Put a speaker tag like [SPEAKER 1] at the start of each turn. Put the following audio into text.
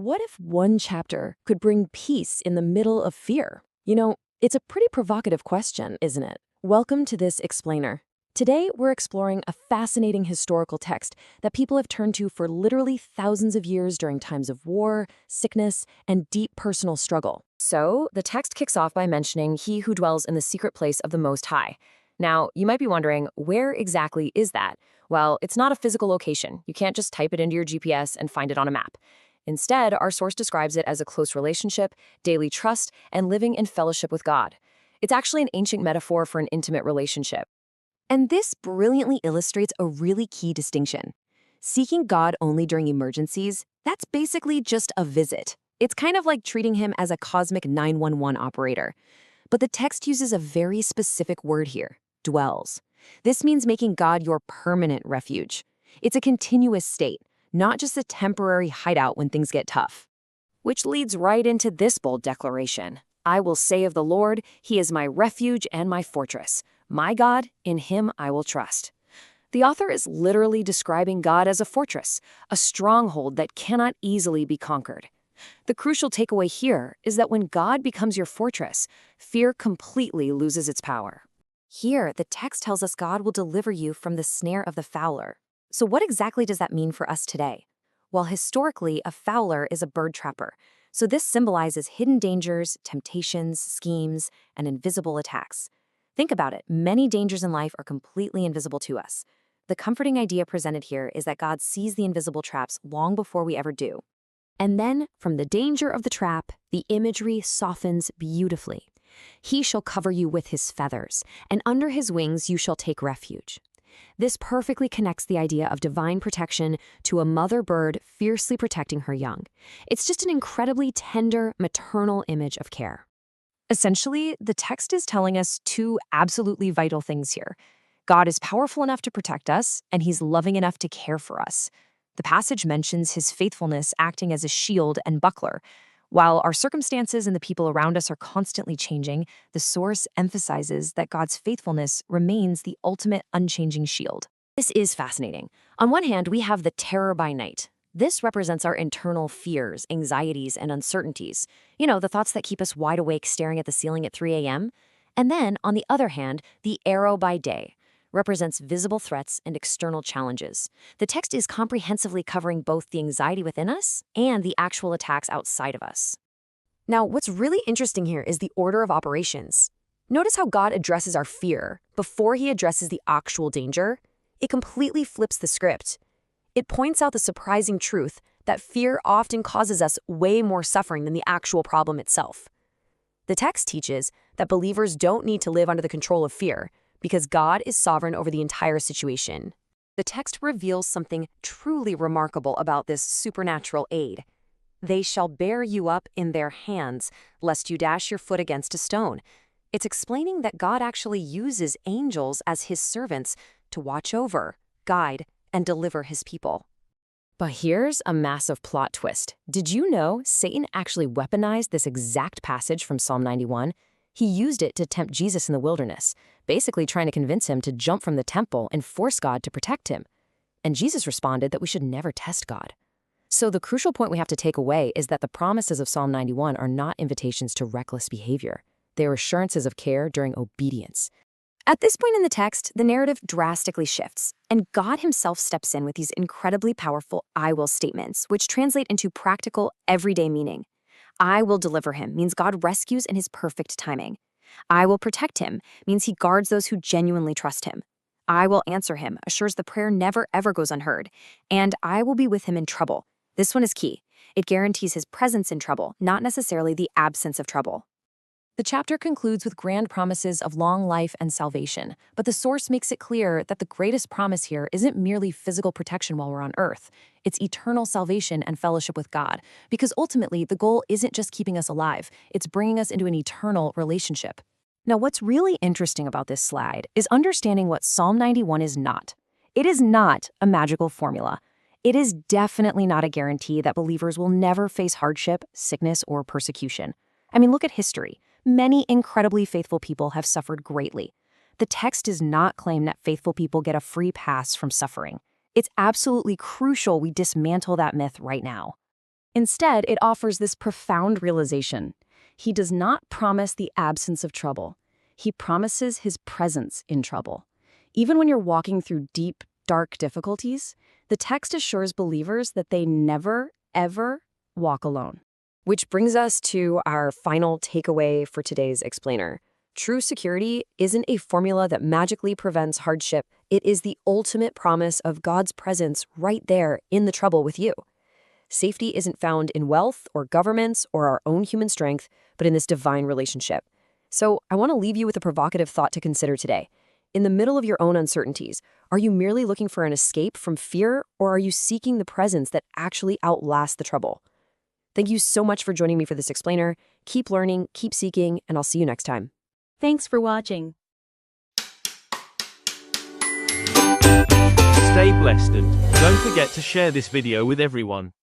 [SPEAKER 1] What if one chapter could bring peace in the middle of fear? It's a pretty provocative question, isn't it? Welcome to this explainer. Today, we're exploring a fascinating historical text that people have turned to for literally thousands of years during times of war, sickness, and deep personal struggle. So, the text kicks off by mentioning he who dwells in the secret place of the Most High. Now, you might be wondering, where exactly is that? Well, it's not a physical location. You can't just type it into your GPS and find it on a map. Instead, our source describes it as a close relationship, daily trust, and living in fellowship with God. It's actually an ancient metaphor for an intimate relationship. And this brilliantly illustrates a really key distinction. Seeking God only during emergencies, that's basically just a visit. It's kind of like treating him as a cosmic 911 operator. But the text uses a very specific word here, dwells. This means making God your permanent refuge. It's a continuous state, not just a temporary hideout when things get tough. Which leads right into this bold declaration. I will say of the Lord, he is my refuge and my fortress. My God, in him I will trust. The author is literally describing God as a fortress, a stronghold that cannot easily be conquered. The crucial takeaway here is that when God becomes your fortress, fear completely loses its power. Here, the text tells us God will deliver you from the snare of the fowler. So what exactly does that mean for us today? Well, historically, a fowler is a bird trapper. So this symbolizes hidden dangers, temptations, schemes, and invisible attacks. Think about it. Many dangers in life are completely invisible to us. The comforting idea presented here is that God sees the invisible traps long before we ever do. And then, from the danger of the trap, the imagery softens beautifully. He shall cover you with his feathers, and under his wings you shall take refuge. This perfectly connects the idea of divine protection to a mother bird fiercely protecting her young. It's just an incredibly tender, maternal image of care. Essentially, the text is telling us two absolutely vital things here. God is powerful enough to protect us, and he's loving enough to care for us. The passage mentions his faithfulness acting as a shield and buckler. While our circumstances and the people around us are constantly changing, the source emphasizes that God's faithfulness remains the ultimate unchanging shield. This is fascinating. On one hand, we have the terror by night. This represents our internal fears, anxieties, and uncertainties. The thoughts that keep us wide awake staring at the ceiling at 3 a.m. And then, on the other hand, the arrow by day represents visible threats and external challenges. The text is comprehensively covering both the anxiety within us and the actual attacks outside of us. Now, what's really interesting here is the order of operations. Notice how God addresses our fear before he addresses the actual danger. It completely flips the script. It points out the surprising truth that fear often causes us way more suffering than the actual problem itself. The text teaches that believers don't need to live under the control of fear, because God is sovereign over the entire situation. The text reveals something truly remarkable about this supernatural aid. They shall bear you up in their hands, lest you dash your foot against a stone. It's explaining that God actually uses angels as his servants to watch over, guide, and deliver his people. But here's a massive plot twist. Did you know Satan actually weaponized this exact passage from Psalm 91? He used it to tempt Jesus in the wilderness, basically trying to convince him to jump from the temple and force God to protect him. And Jesus responded that we should never test God. So the crucial point we have to take away is that the promises of Psalm 91 are not invitations to reckless behavior. They are assurances of care during obedience. At this point in the text, the narrative drastically shifts, and God himself steps in with these incredibly powerful I will statements, which translate into practical, everyday meaning. I will deliver him means God rescues in his perfect timing. I will protect him means he guards those who genuinely trust him. I will answer him assures the prayer never ever goes unheard. And I will be with him in trouble. This one is key. It guarantees his presence in trouble, not necessarily the absence of trouble. The chapter concludes with grand promises of long life and salvation, but the source makes it clear that the greatest promise here isn't merely physical protection while we're on earth. It's eternal salvation and fellowship with God, because ultimately the goal isn't just keeping us alive, it's bringing us into an eternal relationship. Now, what's really interesting about this slide is understanding what Psalm 91 is not. It is not a magical formula. It is definitely not a guarantee that believers will never face hardship, sickness, or persecution. Look at history. Many incredibly faithful people have suffered greatly. The text does not claim that faithful people get a free pass from suffering. It's absolutely crucial we dismantle that myth right now.
[SPEAKER 2] Instead, it offers this profound realization. He does not promise the absence of trouble. He promises his presence in trouble. Even when you're walking through deep, dark difficulties, the text assures believers that they never, ever walk alone.
[SPEAKER 1] Which brings us to our final takeaway for today's explainer. True security isn't a formula that magically prevents hardship. It is the ultimate promise of God's presence right there in the trouble with you. Safety isn't found in wealth or governments or our own human strength, but in this divine relationship. So I want to leave you with a provocative thought to consider today. In the middle of your own uncertainties, are you merely looking for an escape from fear, or are you seeking the presence that actually outlasts the trouble? Thank you so much for joining me for this explainer. Keep learning, keep seeking, and I'll see you next time.
[SPEAKER 2] Thanks for watching.
[SPEAKER 3] Stay blessed and don't forget to share this video with everyone.